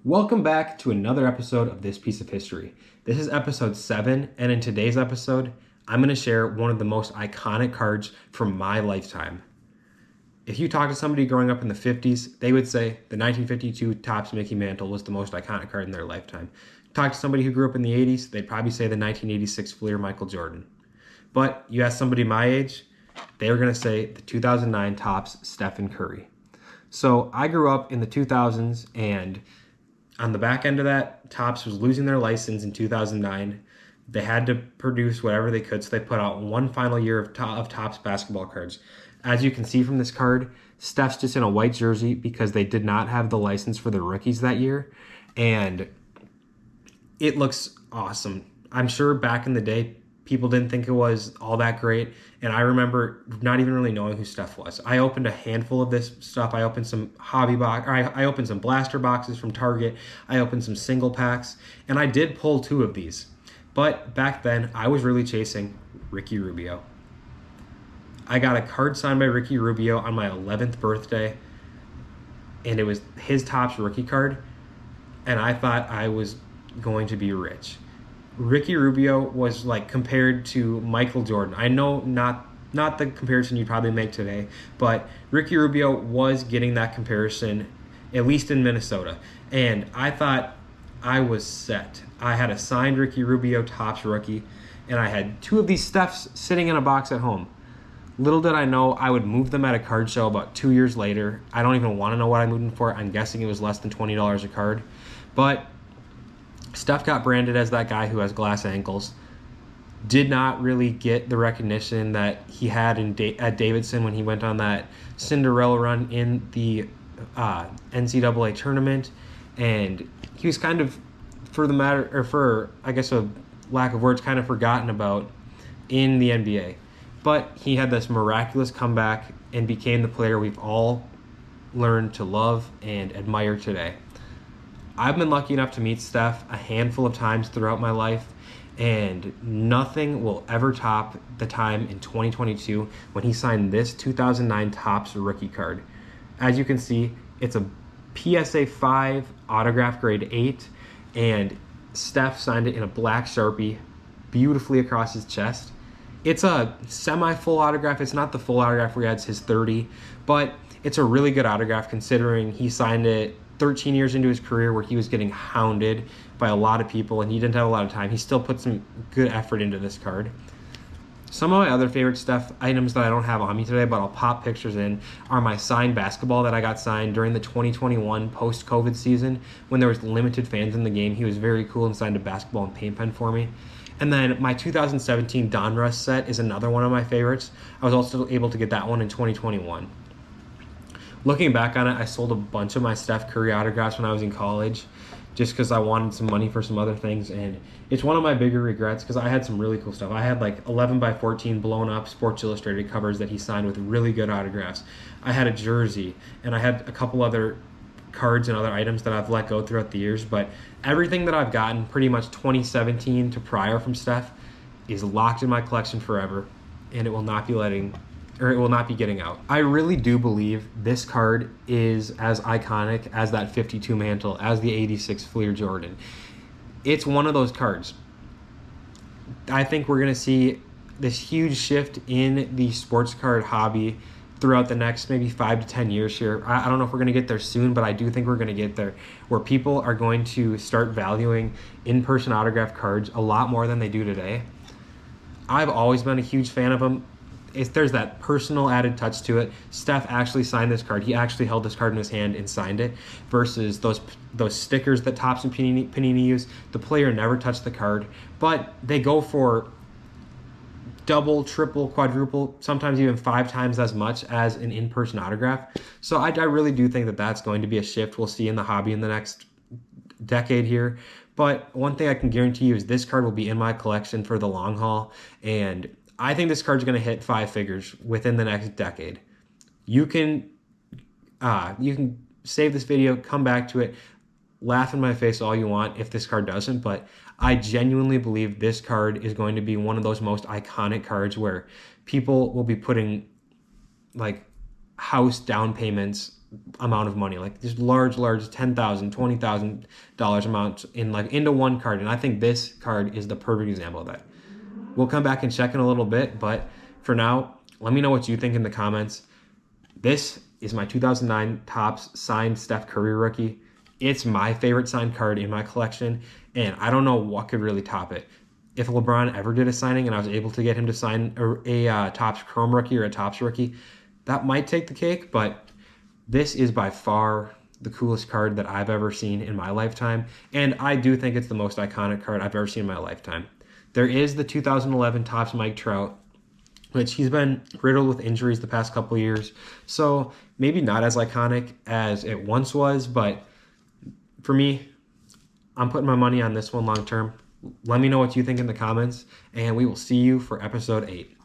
Welcome back to another episode of This Piece of History. This is episode 7, and in today's episode, I'm going to share one of the most iconic cards from my lifetime. If you talk to somebody growing up in the 50s, they would say the 1952 Topps Mickey Mantle was the most iconic card in their lifetime. Talk to somebody who grew up in the 80s, they'd probably say the 1986 Fleer Michael Jordan. But you ask somebody my age, they were going to say the 2009 Topps Steph and Curry. So I grew up in the 2000s, and on the back end of that, Topps was losing their license in 2009. They had to produce whatever they could, so they put out one final year of Topps basketball cards. As you can see from this card, Steph's just in a white jersey because they did not have the license for the rookies that year, and it looks awesome. I'm sure back in the day, people didn't think it was all that great, and I remember not even really knowing who Steph was. I opened a handful of this stuff. I opened some I opened some blaster boxes from Target. I opened some single packs, and I did pull 2 of these. But back then, I was really chasing Ricky Rubio. I got a card signed by Ricky Rubio on my 11th birthday, and it was his Topps rookie card, and I thought I was going to be rich. Ricky Rubio was like compared to Michael Jordan. I know not the comparison you'd probably make today, but Ricky Rubio was getting that comparison, at least in Minnesota. And I thought I was set. I had a signed Ricky Rubio Topps rookie, and I had 2 of these Stephs sitting in a box at home. Little did I know I would move them at a card show about 2 years later. I don't even want to know what I moved them for. I'm guessing it was less than $20 a card. But Steph got branded as that guy who has glass ankles. Did not really get the recognition that he had at Davidson when he went on that Cinderella run in the NCAA tournament, and he was kind of, for I guess a lack of words, kind of forgotten about in the NBA. But he had this miraculous comeback and became the player we've all learned to love and admire today. I've been lucky enough to meet Steph a handful of times throughout my life, and nothing will ever top the time in 2022 when he signed this 2009 Topps rookie card. As you can see, it's a PSA 5 autograph grade 8, and Steph signed it in a black Sharpie beautifully across his chest. It's a semi-full autograph. It's not the full autograph where he has his 30, but it's a really good autograph considering he signed it 13 years into his career where he was getting hounded by a lot of people and he didn't have a lot of time. He still put some good effort into this card. Some of my other favorite Steph items that I don't have on me today, but I'll pop pictures in, are my signed basketball that I got signed during the 2021 post-COVID season when there was limited fans in the game. He was very cool and signed a basketball and paint pen for me. And then my 2017 Donruss set is another one of my favorites. I was also able to get that one in 2021. Looking back on it, I sold a bunch of my Steph Curry autographs when I was in college just because I wanted some money for some other things, and it's one of my bigger regrets because I had some really cool stuff. I had like 11 by 14 blown up Sports Illustrated covers that he signed with really good autographs. I had a jersey, and I had a couple other cards and other items that I've let go throughout the years, but everything that I've gotten pretty much 2017 to prior from Steph is locked in my collection forever, and it will not be getting out. I really do believe this card is as iconic as that 52 mantle, as the 86 Fleer Jordan. It's one of those cards. I think we're going to see this huge shift in the sports card hobby throughout the next maybe 5 to 10 years here. I don't know if we're going to get there soon, but I do think we're going to get there, where people are going to start valuing in-person autograph cards a lot more than they do today. I've always been a huge fan of them. There's that personal added touch to it. Steph actually signed this card. He actually held this card in his hand and signed it, versus those stickers that Topps and Panini use. The player never touched the card, but they go for double, triple, quadruple, sometimes even 5 times as much as an in-person autograph. So I really do think that that's going to be a shift we'll see in the hobby in the next decade here. But one thing I can guarantee you is this card will be in my collection for the long haul, and I think this card's going to hit 5 figures within the next decade. You can save this video, come back to it, laugh in my face all you want if this card doesn't, but I genuinely believe this card is going to be one of those most iconic cards where people will be putting like house down payments amount of money, like just large $10,000, $20,000 amounts in like into one card. And I think this card is the perfect example of that. We'll come back and check in a little bit, but for now, let me know what you think in the comments. This is my 2009 Topps signed Steph Curry rookie. It's my favorite signed card in my collection, and I don't know what could really top it. If LeBron ever did a signing and I was able to get him to sign a Topps Chrome rookie or a Topps rookie, that might take the cake, but this is by far the coolest card that I've ever seen in my lifetime, and I do think it's the most iconic card I've ever seen in my lifetime. There is the 2011 Topps Mike Trout, which he's been riddled with injuries the past couple of years, so maybe not as iconic as it once was, but for me, I'm putting my money on this one long term. Let me know what you think in the comments, and we will see you for episode 8.